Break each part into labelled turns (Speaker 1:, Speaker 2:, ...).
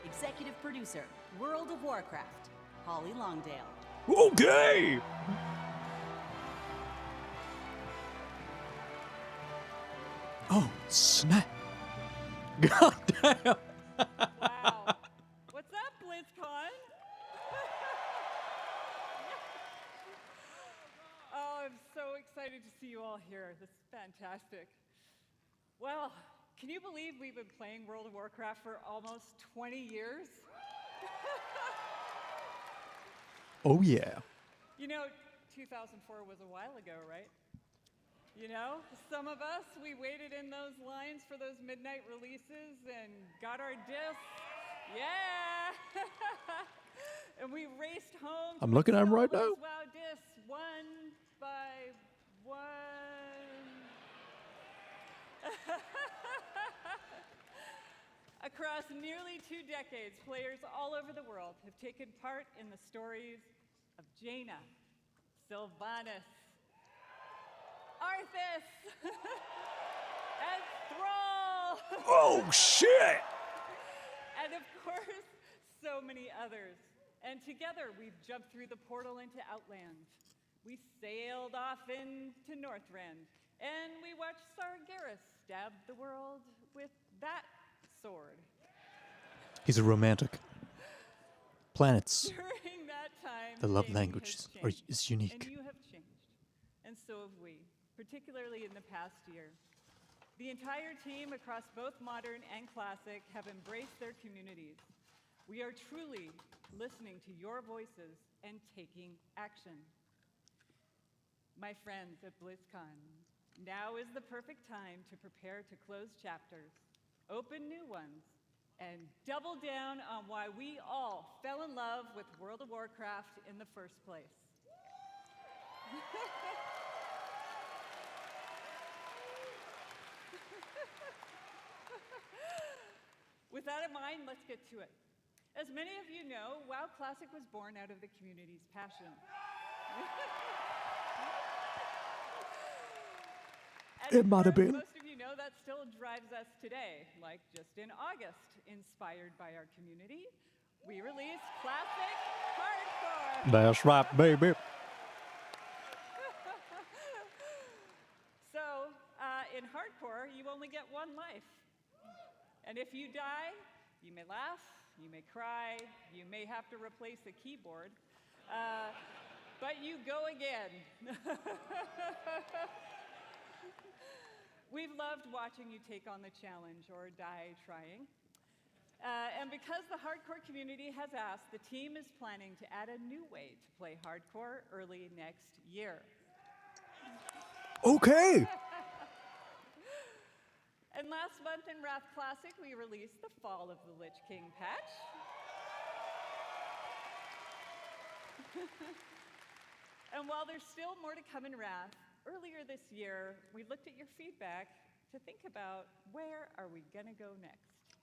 Speaker 1: executive producer, World of Warcraft, Holly Longdale.
Speaker 2: Okay! Oh, snap. God damn.
Speaker 3: Wow. What's up, Blizzcon? Oh, I'm so excited to see you all here. This is fantastic. Well, can you believe we've been playing World of Warcraft for almost 20 years?
Speaker 2: Oh, yeah.
Speaker 3: You know, 2004 was a while ago, right? You know, some of us, we waited in those lines for those midnight releases and got our discs. Yeah! And we raced home.
Speaker 2: I'm looking at him right now.
Speaker 3: WoW discs, one by one. Across nearly 2 decades, players all over the world have taken part in the stories of Jaina, Sylvanas, Arthas, and Thrall.
Speaker 2: Oh, shit!
Speaker 3: And of course, so many others. And together, we've jumped through the portal into Outland. We sailed off into Northrend, and we watched Sargeras stab the world with that sword.
Speaker 2: He's a romantic. Planets.
Speaker 3: During that time,
Speaker 2: The love
Speaker 3: gaming
Speaker 2: language
Speaker 3: has
Speaker 2: is
Speaker 3: changed,
Speaker 2: unique.
Speaker 3: and you have changed, and so have we, particularly in the past year. The entire team across both Modern and Classic have embraced their communities. We are truly listening to your voices and taking action. My friends at Blizzcon, now is the perfect time to prepare to close chapters, open new ones, and double down on why we all fell in love with World of Warcraft in the first place. With that in mind, let's get to it. As many of you know, WoW Classic was born out of the community's passion.
Speaker 2: It might have been.
Speaker 3: Most of you know that still drives us today. Like just in August, inspired by our community, we released Classic Hardcore.
Speaker 2: That's right, baby.
Speaker 3: So, in Hardcore, you only get one life. And if you die, you may laugh, you may cry, you may have to replace a keyboard, but you go again. We've loved watching you take on the challenge or die trying. And because the hardcore community has asked, the team is planning to add a new way to play hardcore early next year.
Speaker 2: Okay.
Speaker 3: And last month in Wrath Classic, we released the Fall of the Lich King patch. And while there's still more to come in Wrath, earlier this year, we looked at your feedback to think about where are we gonna go next.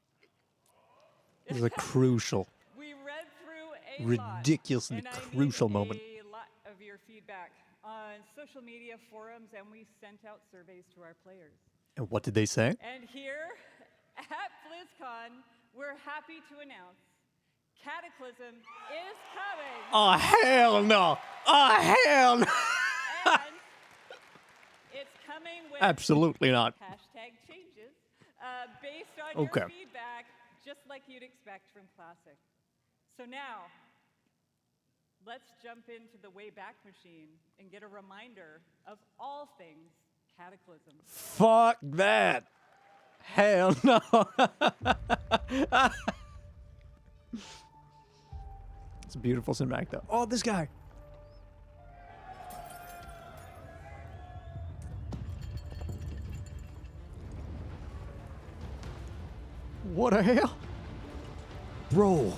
Speaker 2: This is a crucial,
Speaker 3: We read through a
Speaker 2: ridiculously
Speaker 3: lot, and
Speaker 2: crucial
Speaker 3: I
Speaker 2: moment.
Speaker 3: made a lot of your feedback on social media forums, and we sent out surveys to our players.
Speaker 2: And what did they say?
Speaker 3: And here at BlizzCon, we're happy to announce Cataclysm is coming.
Speaker 2: Oh, hell no. Oh, hell no.
Speaker 3: And it's coming with
Speaker 2: Absolutely not.
Speaker 3: hashtag changes based on
Speaker 2: Okay.
Speaker 3: your feedback, just like you'd expect from Classic. So now, let's jump into the Wayback Machine and get a reminder of all things Cataclysm.
Speaker 2: Fuck that. Hell no. It's a beautiful cinematic though. Oh, this guy. What the hell? Bro,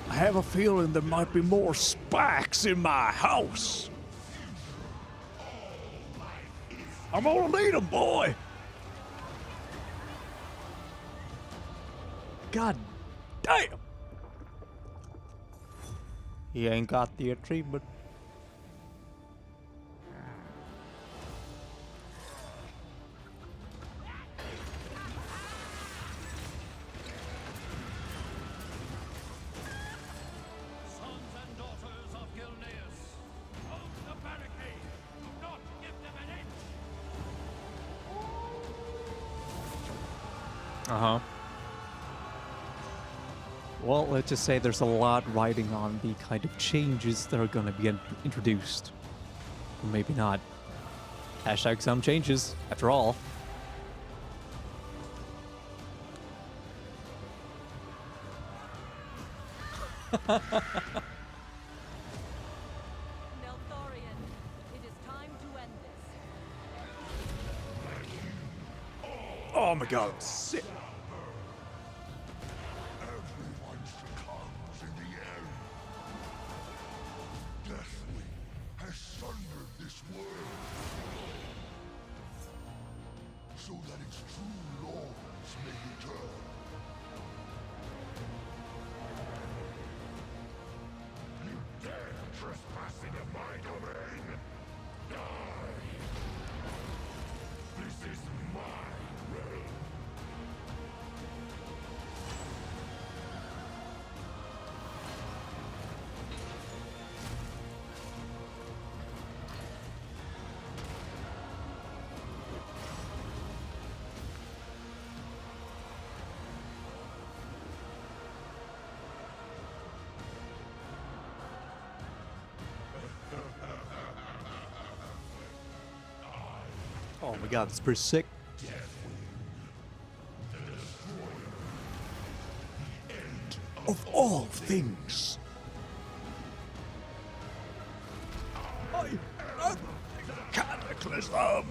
Speaker 2: I have a feeling there might be more spikes in my house. I'm gonna need them, boy. God damn. He ain't got the achievement.
Speaker 4: Uh-huh. Well, let's just say there's a lot riding on the kind of changes that are going to be introduced. Or maybe not. Hashtag some changes, after all.
Speaker 1: Neltharion, it is time to end this.
Speaker 2: Oh my god, I'm sick.
Speaker 5: Everyone succumbs in the end. Deathwing has sundered this world so that its true lords may return. You dare trespass into my domain? Die! This is my realm.
Speaker 4: Oh my god, that's pretty sick.
Speaker 2: Of all things. I am Cataclysm.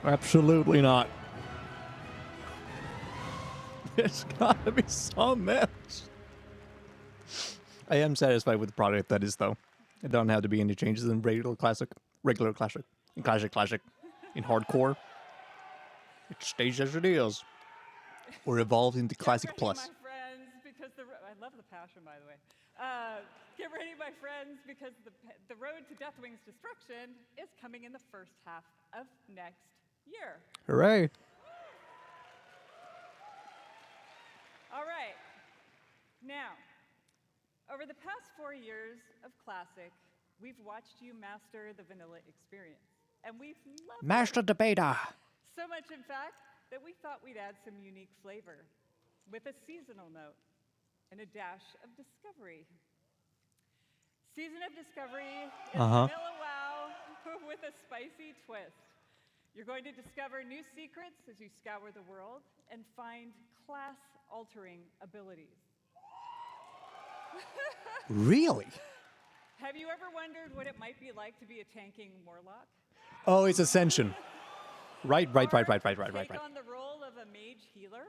Speaker 4: Absolutely not. There's gotta be some else. I am satisfied with the product that is, though. It don't have to be any changes in regular classic, in classic, in hardcore. It stays as it is. Or evolved into classic
Speaker 3: Get ready,
Speaker 4: plus.
Speaker 3: my friends, because I love the passion, by the way. Get ready, my friends, because the road to Deathwing's destruction is coming in the first half of next year.
Speaker 4: Hooray!
Speaker 3: All right. Now, over the past 4 years of Classic, we've watched you master the vanilla experience. And we've loved
Speaker 4: Master
Speaker 3: it.
Speaker 4: Debater!
Speaker 3: So much, in fact, that we thought we'd add some unique flavor with a seasonal note and a dash of discovery. Season of Discovery is vanilla WoW with a spicy twist. You're going to discover new secrets as you scour the world and find class-altering abilities.
Speaker 4: Really?
Speaker 3: Have you ever wondered what it might be like to be a tanking warlock?
Speaker 4: Oh, it's Ascension. Right.
Speaker 3: Take on the role of a mage healer?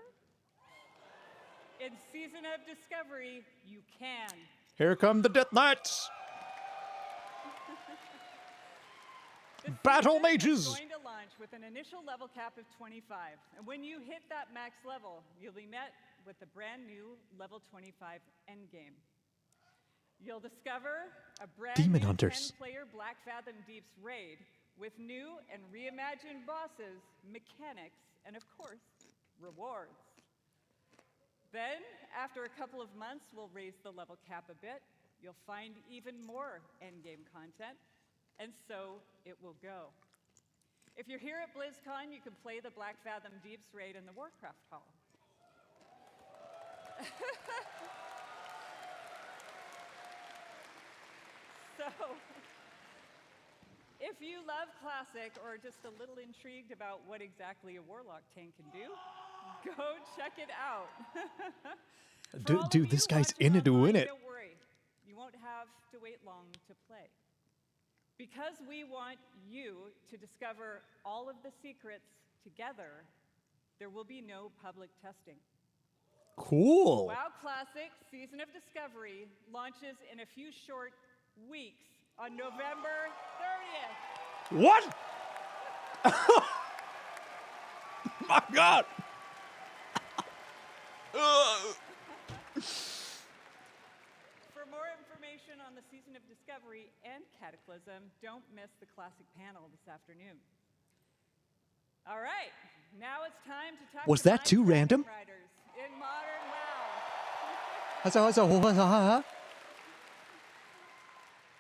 Speaker 3: In Season of Discovery, you can.
Speaker 4: Here come the Death Knights!
Speaker 3: The
Speaker 4: Battle
Speaker 3: season
Speaker 4: mages!
Speaker 3: is going to launch with an initial level cap of 25. And when you hit that max level, you'll be met with the brand new level 25 endgame. You'll discover a brand
Speaker 4: Demon
Speaker 3: new
Speaker 4: Hunters.
Speaker 3: 10-player Black Fathom Deeps raid with new and reimagined bosses, mechanics, and of course, rewards. Then, after a couple of months, we'll raise the level cap a bit. You'll find even more endgame content, and so it will go. If you're here at Blizzcon, you can play the Black Fathom Deeps raid in the Warcraft Hall. So, if you love Classic or just a little intrigued about what exactly a Warlock tank can do, go check it out. For all of
Speaker 4: Dude,
Speaker 3: you
Speaker 4: this guy's
Speaker 3: watching
Speaker 4: in it to win
Speaker 3: online,
Speaker 4: it.
Speaker 3: Don't worry, you won't have to wait long to play. Because we want you to discover all of the secrets together, there will be no public testing.
Speaker 4: Cool.
Speaker 3: WoW Classic Season of Discovery launches in a few short weeks on November 30th.
Speaker 2: What? My god.
Speaker 3: For more information on the Season of Discovery and Cataclysm, don't miss the Classic panel this afternoon. All right, now it's time to talk
Speaker 4: Was
Speaker 3: to
Speaker 4: that
Speaker 3: my
Speaker 4: too random?
Speaker 3: riders in modern WoW.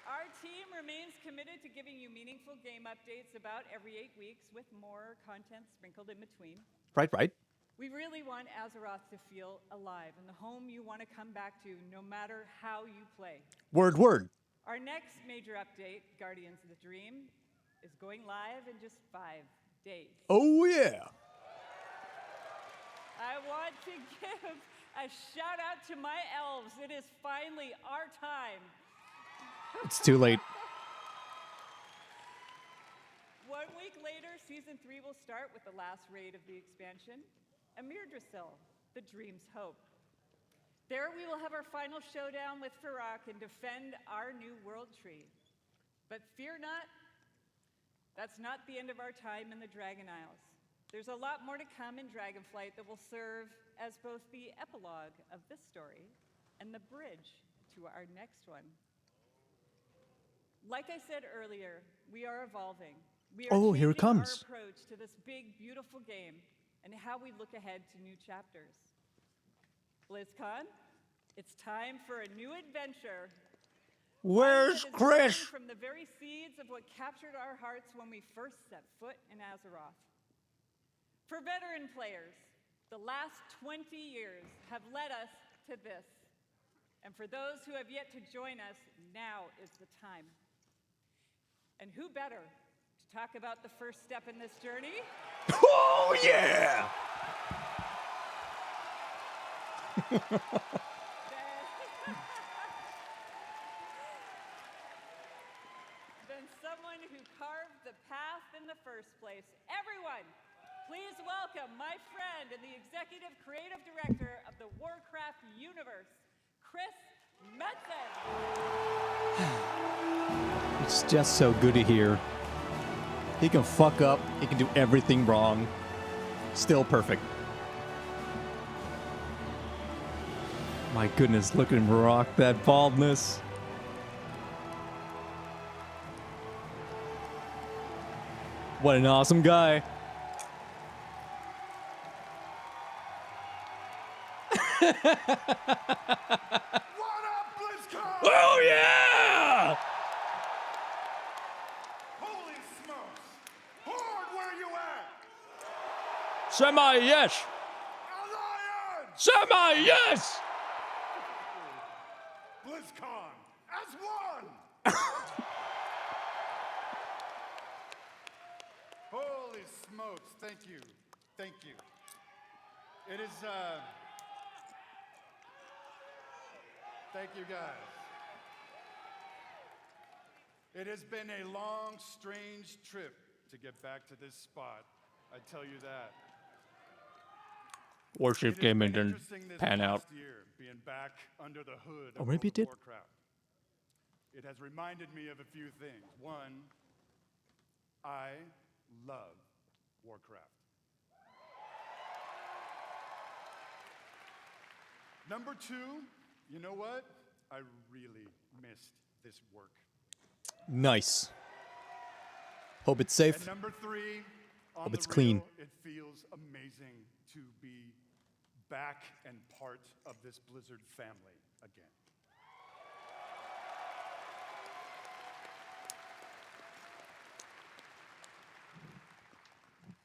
Speaker 3: Our team remains committed to giving you meaningful game updates about every 8 weeks with more content sprinkled in between.
Speaker 4: Right, right.
Speaker 3: We really want Azeroth to feel alive and the home you want to come back to no matter how you play.
Speaker 4: Word, word.
Speaker 3: Our next major update, Guardians of the Dream, is going live in just 5 days.
Speaker 2: Oh, yeah.
Speaker 3: I want to give a shout out to my elves. It is finally our time.
Speaker 4: It's too late.
Speaker 3: 1 week later, Season 3 will start with the last raid of the expansion, Amirdrasil, the Dream's Hope. There we will have our final showdown with Farak and defend our new world tree. But fear not, that's not the end of our time in the Dragon Isles. There's a lot more to come in Dragonflight that will serve as both the epilogue of this story and the bridge to our next one. Like I said earlier, we are evolving. We are
Speaker 4: Oh, here it
Speaker 3: changing
Speaker 4: comes.
Speaker 3: our approach to this big, beautiful game and how we look ahead to new chapters. Blizzcon, it's time for a new adventure.
Speaker 4: Where's
Speaker 3: One that is
Speaker 4: Chris?
Speaker 3: born from the very seeds of what captured our hearts when we first set foot in Azeroth. For veteran players, the last 20 years have led us to this. And for those who have yet to join us, now is the time. And who better to talk about the first step in this journey?
Speaker 2: Oh, yeah.
Speaker 3: Than someone who carved the path in the first place. Everyone, please welcome my friend and the executive creative director of the Warcraft universe, Chris Metzen.
Speaker 4: It's just so good to hear. He can fuck up. He can do everything wrong. Still perfect. My goodness, look at him rock that baldness. What an awesome guy.
Speaker 5: What up, Blizzcon?
Speaker 2: Oh, yeah.
Speaker 5: Holy smokes! Horde, where you at?
Speaker 2: Semi-yes.
Speaker 5: Alliance!
Speaker 2: Semi-yes.
Speaker 5: BlizzCon as one! Holy smokes, thank you. Thank you. It is, thank you guys. It has been a long, strange trip to get back to this spot. I tell you that.
Speaker 4: Warship
Speaker 5: It has
Speaker 4: game
Speaker 5: been
Speaker 4: didn't
Speaker 5: interesting this
Speaker 4: pan out.
Speaker 5: past year, being back under the hood
Speaker 4: Or
Speaker 5: of
Speaker 4: maybe
Speaker 5: World
Speaker 4: it did.
Speaker 5: of Warcraft. It has reminded me of a few things. One, I love Warcraft. Number two, you know what? I really missed this work.
Speaker 4: Nice. Hope it's safe.
Speaker 5: And number three, on
Speaker 4: Hope
Speaker 5: the
Speaker 4: it's clean.
Speaker 5: real, it feels amazing to be back and part of this Blizzard family again.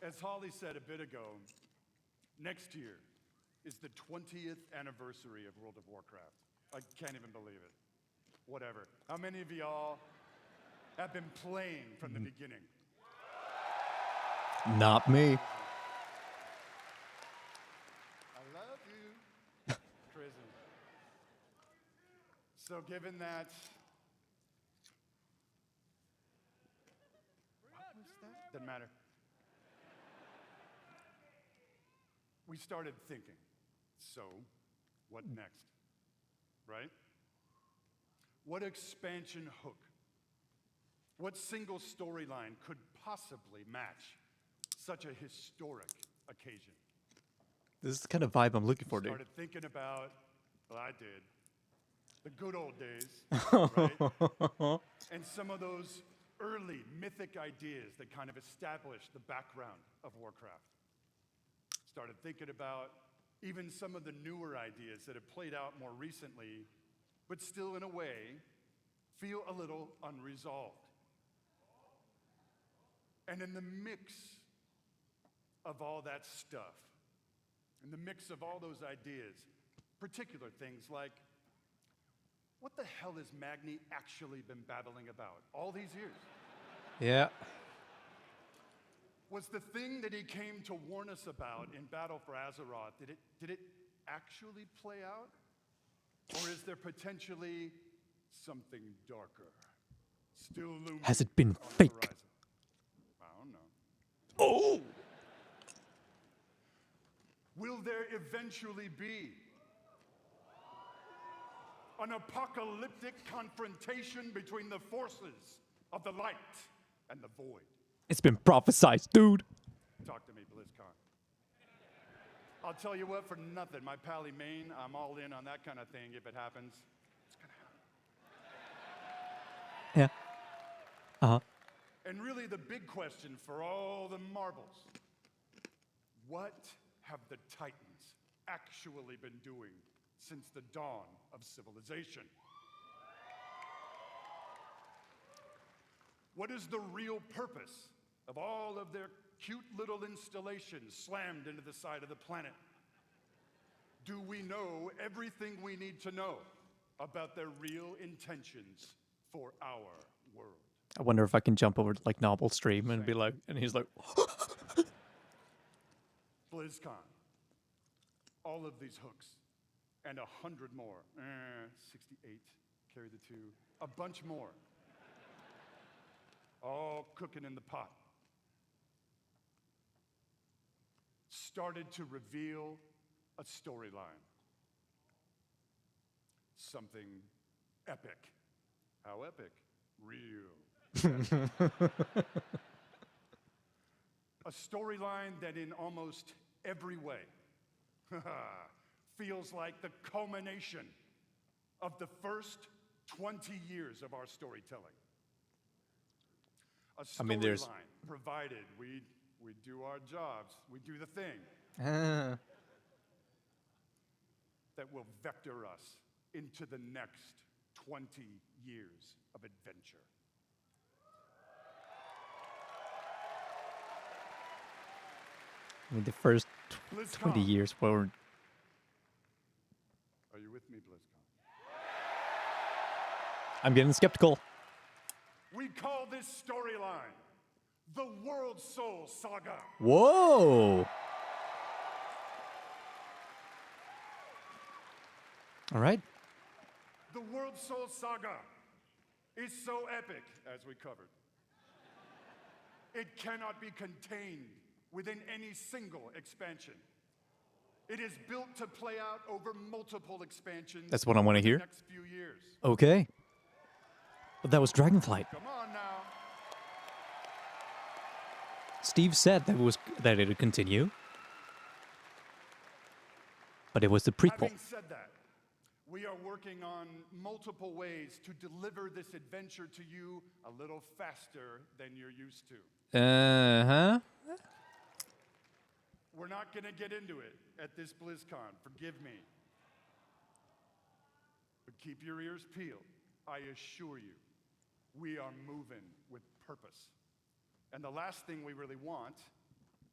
Speaker 5: As Holly said a bit ago, next year is the 20th anniversary of World of Warcraft. I can't even believe it. Whatever. How many of y'all have been playing from the beginning?
Speaker 4: Not me.
Speaker 5: I love you, Prison. So given that... What was that? Doesn't matter. We started thinking, so what next, right? What expansion hook, what single storyline could possibly match such a historic occasion?
Speaker 4: This is the kind of vibe I'm looking for, dude.
Speaker 5: Started thinking about, well, I did, the good old days, right? And some of those early mythic ideas that kind of established the background of Warcraft. Started thinking about even some of the newer ideas that have played out more recently, but still in a way feel a little unresolved. And in the mix of all that stuff, in the mix of all those ideas, particular things like, what the hell has Magni actually been babbling about all these years?
Speaker 4: Yeah.
Speaker 5: Was the thing that he came to warn us about in Battle for Azeroth, did it actually play out? Or is there potentially something darker still looming?
Speaker 4: Has it been
Speaker 5: on the
Speaker 4: fake?
Speaker 5: horizon? I don't know.
Speaker 4: Oh!
Speaker 5: Will there eventually be an apocalyptic confrontation between the forces of the light and the void?
Speaker 4: It's been prophesied, dude.
Speaker 5: Talk to me, Blizzcon. I'll tell you what, for nothing, my pally Maine, I'm all in on that kind of thing if it happens. It's gonna happen.
Speaker 4: Yeah. Uh-huh.
Speaker 5: And really the big question for all the marbles, what have the Titans actually been doing since the dawn of civilization? What is the real purpose of all of their cute little installations slammed into the side of the planet? Do we know everything we need to know about their real intentions for our world?
Speaker 4: I wonder if I can jump over to like Nobble's stream and be like, and he's like,
Speaker 5: BlizzCon. All of these hooks and 100 more. 68, carry the 2. A bunch more. All cooking in the pot. Started to reveal a storyline. Something epic. How epic? Real. A storyline that in almost every way feels like the culmination of the first 20 years of our storytelling. A storyline,
Speaker 4: I mean, there's-
Speaker 5: provided we do our jobs, we do the thing that will vector us into the next 20 years of adventure.
Speaker 4: I mean, the first 20
Speaker 5: BlizzCon.
Speaker 4: years were.
Speaker 5: Are you with me, BlizzCon?
Speaker 4: I'm getting skeptical.
Speaker 5: We call this storyline the World Soul Saga.
Speaker 4: Whoa! All right.
Speaker 5: The World Soul Saga is so epic, as we covered. It cannot be contained within any single expansion. It is built to play out over multiple expansions.
Speaker 4: That's what I wanna
Speaker 5: over the
Speaker 4: hear.
Speaker 5: Next few years.
Speaker 4: Okay. But that was Dragonflight.
Speaker 5: Come on now.
Speaker 4: Steve said that it would continue. But it was the prequel.
Speaker 5: Having said that, we are working on multiple ways to deliver this adventure to you a little faster than you're used to.
Speaker 4: Uh-huh.
Speaker 5: We're not going to get into it at this BlizzCon, forgive me. But keep your ears peeled. I assure you, we are moving with purpose. And the last thing we really want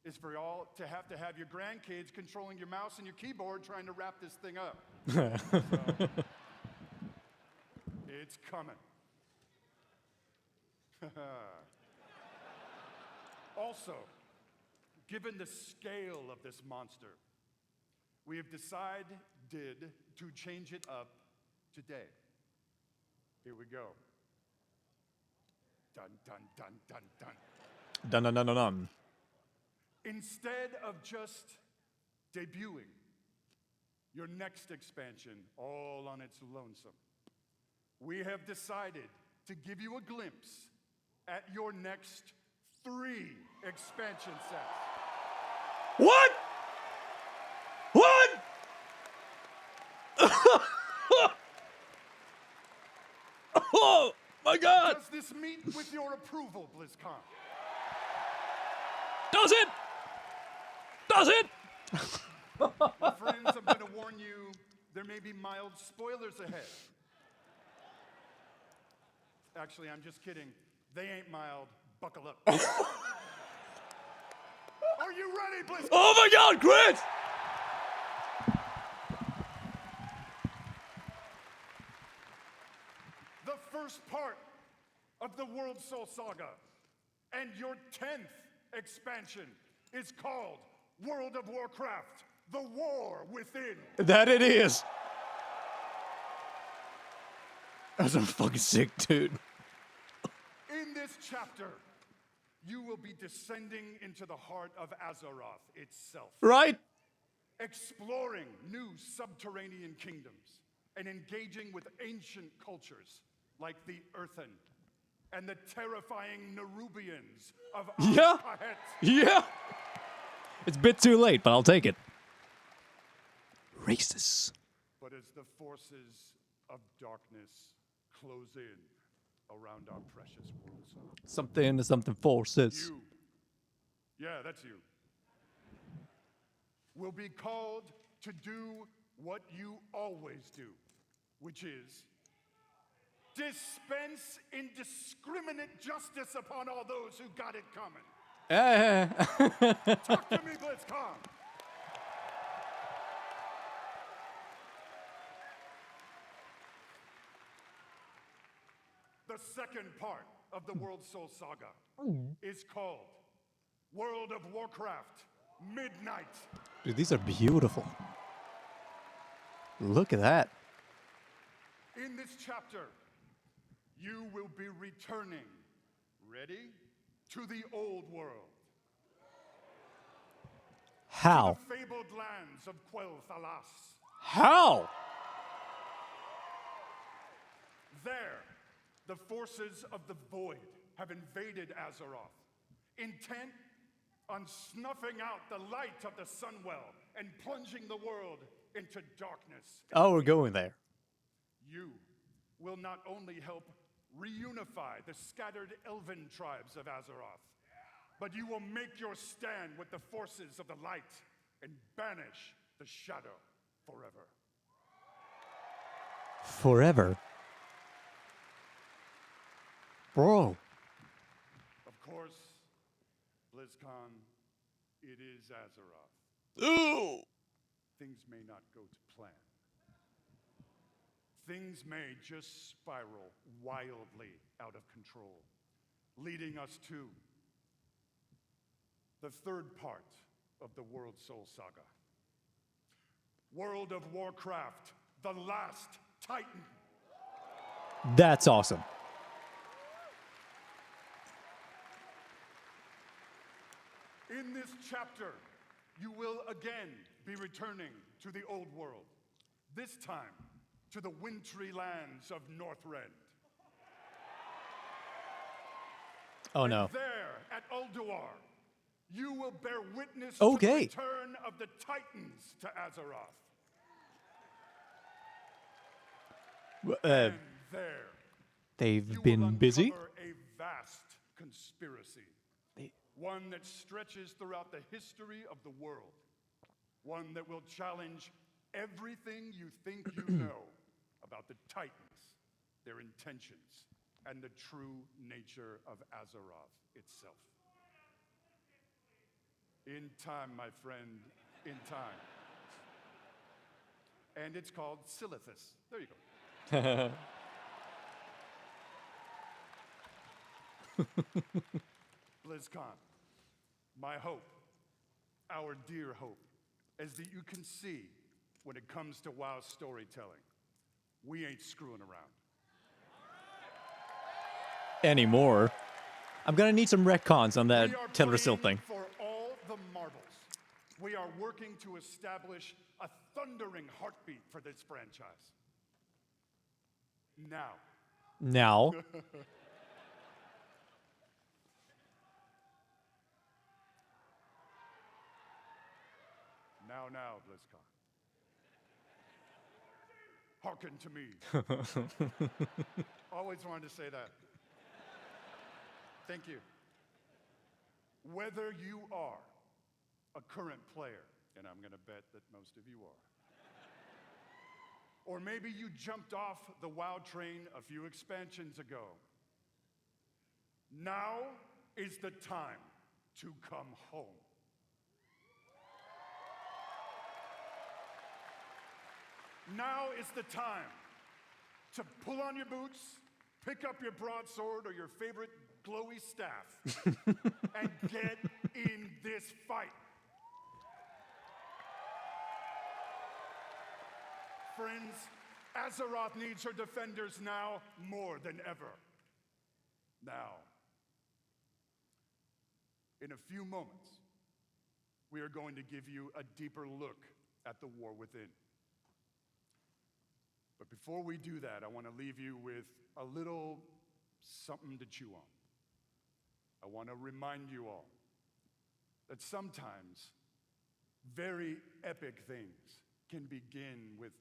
Speaker 5: is for y'all to have your grandkids controlling your mouse and your keyboard trying to wrap this thing up. So, it's coming. Also, given the scale of this monster, we have decided to change it up today. Here we go. Dun, dun, dun, dun, dun.
Speaker 4: Dun dun dun dun dun.
Speaker 5: Instead of just debuting your next expansion all on its lonesome, we have decided to give you a glimpse at your next 3 expansion sets.
Speaker 4: What? What? Oh my God!
Speaker 5: Does this meet with your approval, BlizzCon?
Speaker 4: Does it? Does it?
Speaker 5: My friends, I'm going to warn you, there may be mild spoilers ahead. Actually, I'm just kidding. They ain't mild. Buckle up. Are you ready, Blizzcon?
Speaker 4: Oh my God, Chris!
Speaker 5: The first part of the World Soul Saga and your 10th expansion is called World of Warcraft, The War Within.
Speaker 4: That it is. That's so fucking sick, dude.
Speaker 5: In this chapter, you will be descending into the heart of Azeroth itself,
Speaker 4: Right?
Speaker 5: exploring new subterranean kingdoms and engaging with ancient cultures like the Earthen and the terrifying Nerubians of
Speaker 4: Yeah.
Speaker 5: Ashkahet.
Speaker 4: Yeah. It's a bit too late, but I'll take it. Racist.
Speaker 5: But as the forces of darkness close in around our precious world,
Speaker 4: Something forces.
Speaker 5: you, yeah, that's you, will be called to do what you always do, which is dispense indiscriminate justice upon all those who got it coming. Talk to me, Blizzcon. The second part of the World Soul Saga is called World of Warcraft Midnight.
Speaker 4: Dude, these are beautiful. Look at that.
Speaker 5: In this chapter, you will be returning, ready, to the old world.
Speaker 4: How?
Speaker 5: The fabled lands of Quel'Thalas.
Speaker 4: How?
Speaker 5: There, the forces of the Void have invaded Azeroth, intent on snuffing out the light of the Sunwell and plunging the world into darkness.
Speaker 4: Oh, we're going there.
Speaker 5: You will not only help reunify the scattered elven tribes of Azeroth, but you will make your stand with the forces of the light and banish the shadow forever.
Speaker 4: Forever. Bro.
Speaker 5: Of course, BlizzCon, it is Azeroth.
Speaker 4: Ooh.
Speaker 5: Things may not go to plan. Things may just spiral wildly out of control, leading us to the third part of the World Soul Saga. World of Warcraft, the Last Titan.
Speaker 4: That's awesome.
Speaker 5: In this chapter, you will again be returning to the old world, this time to the wintry lands of Northrend.
Speaker 4: Oh no.
Speaker 5: There, at Ulduar, you will bear witness
Speaker 4: Okay.
Speaker 5: to the return of the Titans to Azeroth. And there,
Speaker 4: They've
Speaker 5: you will
Speaker 4: been busy.
Speaker 5: uncover a vast conspiracy. One that stretches throughout the history of the world. One that will challenge everything you think you know about the Titans, their intentions, and the true nature of Azeroth itself. In time, my friend, in time. And it's called Silithus. There you go. BlizzCon, my hope, our dear hope, is that you can see when it comes to WoW storytelling, we ain't screwing around.
Speaker 4: Anymore. I'm gonna need some retcons on that
Speaker 5: We are
Speaker 4: Teldrassil
Speaker 5: playing
Speaker 4: thing.
Speaker 5: for all the marbles. We are working to establish a thundering heartbeat for this franchise. Now,
Speaker 4: Now.
Speaker 5: now, BlizzCon. Hearken to me. Always wanted to say that. Thank you. Whether you are a current player, and I'm going to bet that most of you are, or maybe you jumped off the WoW train a few expansions ago Now is the time to come home. Now is the time to pull on your boots, pick up your broadsword or your favorite glowy staff, and get in this fight. Friends, Azeroth needs her defenders now more than ever. Now, in a few moments, we are going to give you a deeper look at the war within. But before we do that, I want to leave you with a little something to chew on. I want to remind you all that sometimes very epic things can begin with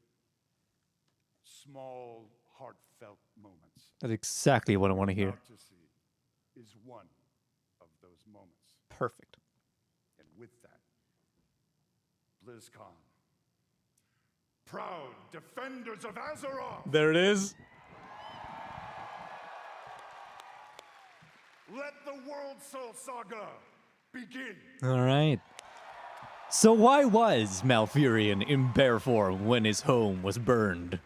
Speaker 5: small, heartfelt moments.
Speaker 4: That's exactly what I want to hear.
Speaker 5: About to see is one of those moments.
Speaker 4: Perfect.
Speaker 5: And with that, BlizzCon. Proud defenders of Azeroth!
Speaker 4: There it is.
Speaker 5: Let the World Soul Saga begin!
Speaker 4: All right. So why was Malfurion in bear form when his home was burned?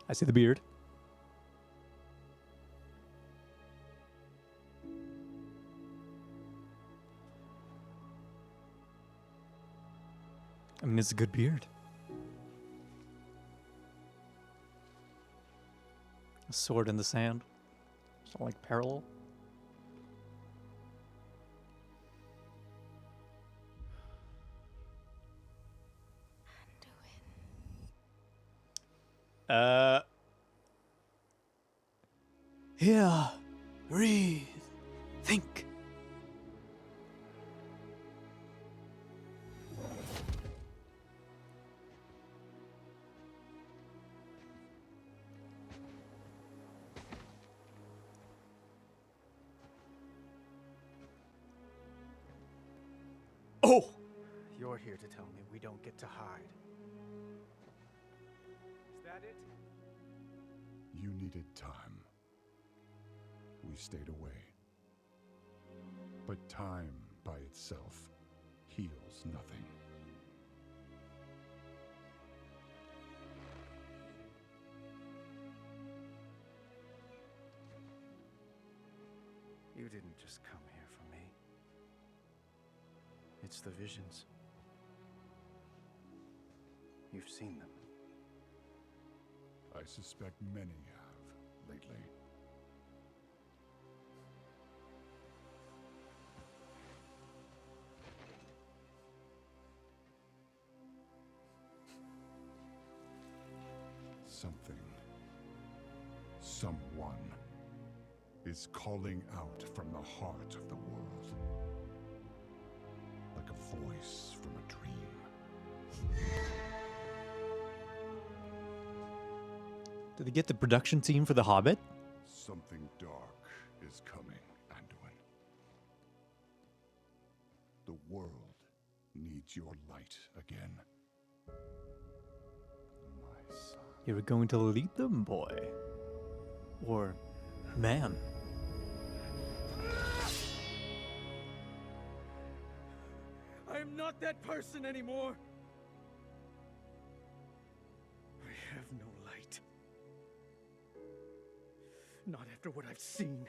Speaker 4: I see the beard. I mean, it's a good beard. A sword in the sand. Something like parallel. Here, breathe, think. Oh!
Speaker 6: You're here to tell me we don't get to hide. Is that it?
Speaker 5: You needed time. We stayed away. But time by itself heals nothing.
Speaker 6: You didn't just come here for me. It's the visions. You've seen them.
Speaker 5: I suspect many have lately. Something, someone, is calling out from the heart of the world. Like a voice from a dream.
Speaker 4: Did they get the production team for The Hobbit?
Speaker 5: Something dark is coming, Anduin. The world needs your light again. My son.
Speaker 4: You're going to lead them, boy. Or man.
Speaker 6: I am not that person anymore. I have no light. Not after what I've seen.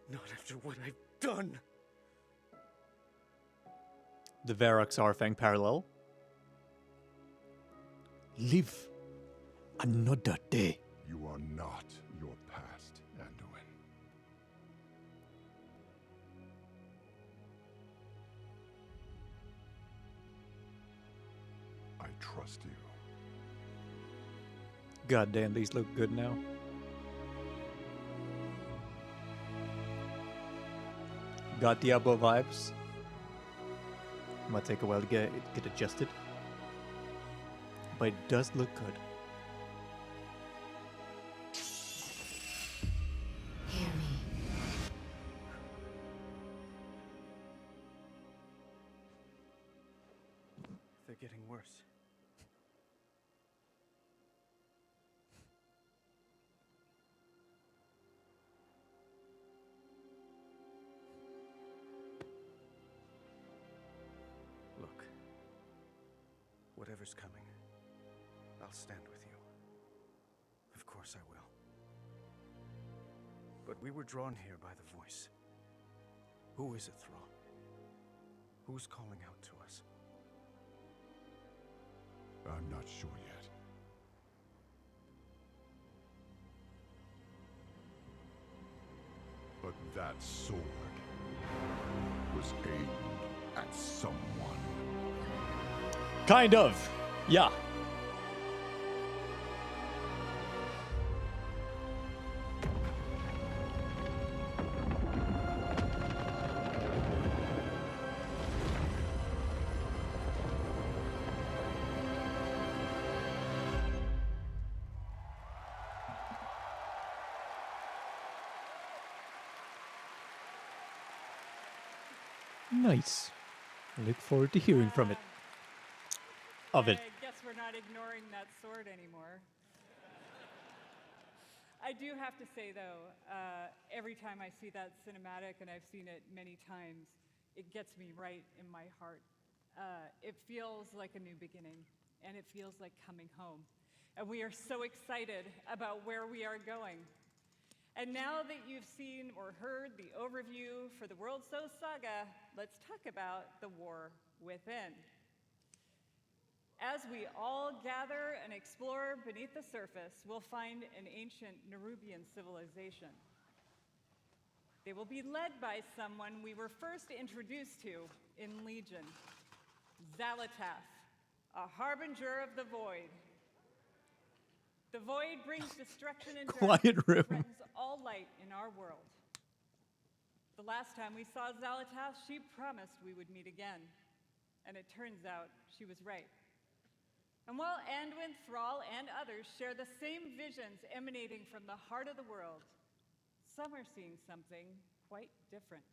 Speaker 6: Not after what I've done.
Speaker 4: The Varrock's Arfang parallel. Live another day.
Speaker 5: You are not your past, Anduin. I trust you.
Speaker 4: God damn, these look good now. Got Diablo vibes. Might take a while to get adjusted. But it does look good.
Speaker 1: Hear me.
Speaker 6: They're getting worse. Whatever's coming, I'll stand with you. Of course I will. But we were drawn here by the voice. Who is it, Thrall? Who's calling out to us?
Speaker 7: I'm not sure yet. But that sword was aimed at someone.
Speaker 4: Kind of. Yeah. Nice. I look forward to hearing from it. Of it.
Speaker 3: I guess we're not ignoring that sword anymore. I do have to say, though, every time I see that cinematic, and I've seen it many times, it gets me right in my heart. It feels like a new beginning, and it feels like coming home. And we are so excited about where we are going. And now that you've seen or heard the overview for the World So Saga, let's talk about the war within. As we all gather and explore beneath the surface, we'll find an ancient Nerubian civilization. They will be led by someone we were first introduced to in Legion, Xal'atath, a harbinger of the void. The void brings destruction and
Speaker 4: Quiet
Speaker 3: darkness
Speaker 4: room.
Speaker 3: and threatens all light in our world. The last time we saw Xal'atath, she promised we would meet again. And it turns out she was right. And while Anduin, Thrall, and others share the same visions emanating from the heart of the world, some are seeing something quite different.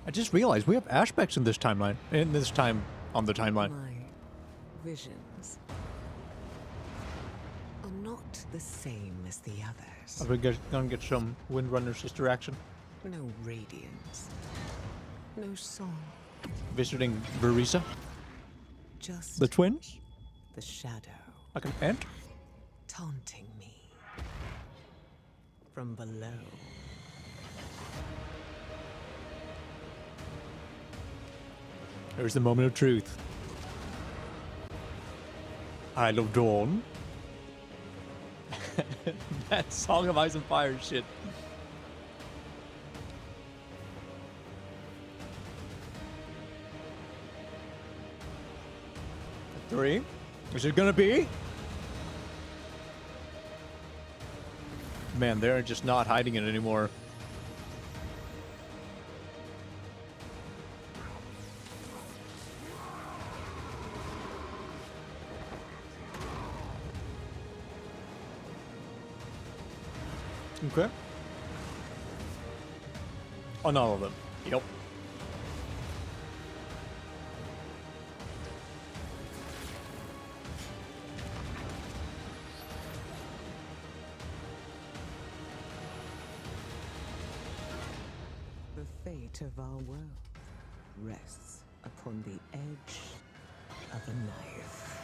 Speaker 4: I just realized we have aspects in this timeline. In this time on the timeline.
Speaker 8: My visions are not the same as the others.
Speaker 4: Are we gonna get some Windrunner sister action?
Speaker 8: No radiance, no song,
Speaker 4: Visiting Verisa?
Speaker 8: just
Speaker 4: The twins?
Speaker 8: the shadow
Speaker 4: Like an ant?
Speaker 8: taunting me from below.
Speaker 4: There's the moment of truth. Isle of Dawn. That Song of Ice and Fire shit. Three. Is it gonna be? Man, they're just not hiding it anymore. Okay. On all of them. Yep.
Speaker 8: The fate of our world rests upon the edge of a knife,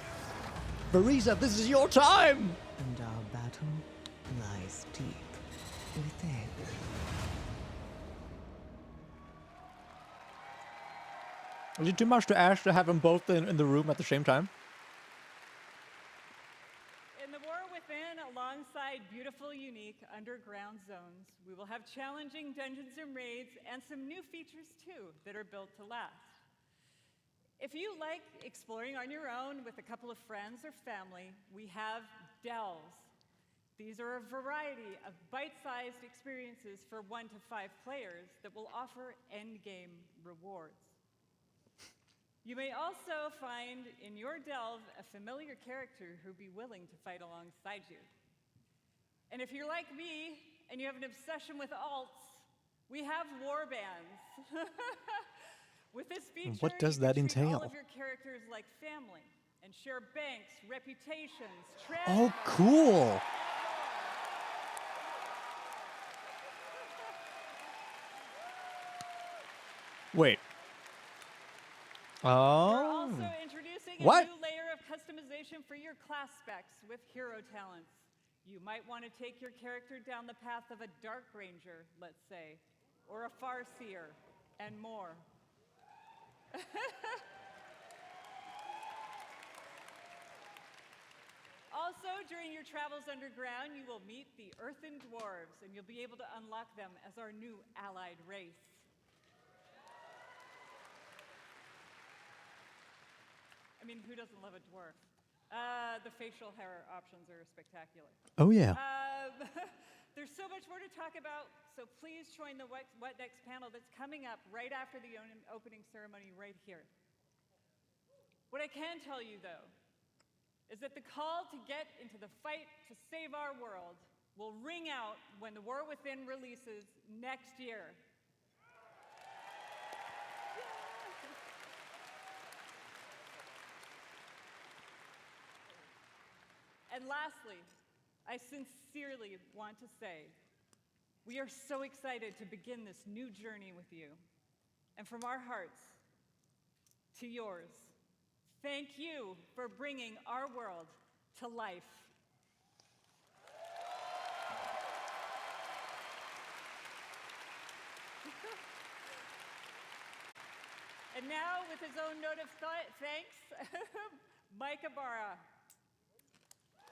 Speaker 4: Verisa, this is your time!
Speaker 8: and our battle lies deep within.
Speaker 4: Is it too much to ask to have them both in the room at the same time?
Speaker 3: In the War Within, alongside beautiful, unique underground zones, we will have challenging dungeons and raids and some new features too that are built to last. If you like exploring on your own with a couple of friends or family, we have delves. These are a variety of bite-sized experiences for 1 to 5 players that will offer endgame rewards. You may also find in your delve a familiar character who'd be willing to fight alongside you. And if you're like me and you have an obsession with alts, we have war bands. With this feature,
Speaker 4: What does
Speaker 3: you can
Speaker 4: that
Speaker 3: treat all
Speaker 4: entail?
Speaker 3: of your characters like family and share banks, reputations,
Speaker 4: Oh,
Speaker 3: transfers.
Speaker 4: cool! Wait.
Speaker 3: We're
Speaker 4: Oh.
Speaker 3: also introducing
Speaker 4: What?
Speaker 3: a new layer of customization for your class specs with hero talents. You might want to take your character down the path of a Dark Ranger, let's say, or a Farseer, and more. Also, during your travels underground, you will meet the Earthen Dwarves, and you'll be able to unlock them as our new allied race. I mean, who doesn't love a dwarf? The facial hair options are spectacular.
Speaker 4: Oh yeah.
Speaker 3: There's so much more to talk about, so please join the What Next panel that's coming up right after the opening ceremony right here. What I can tell you, though, is that the call to get into the fight to save our world will ring out when The War Within releases next year. And lastly, I sincerely want to say, we are so excited to begin this new journey with you. And from our hearts to yours, thank you for bringing our world to life. And now, with his own note of thanks, Mike Ibarra.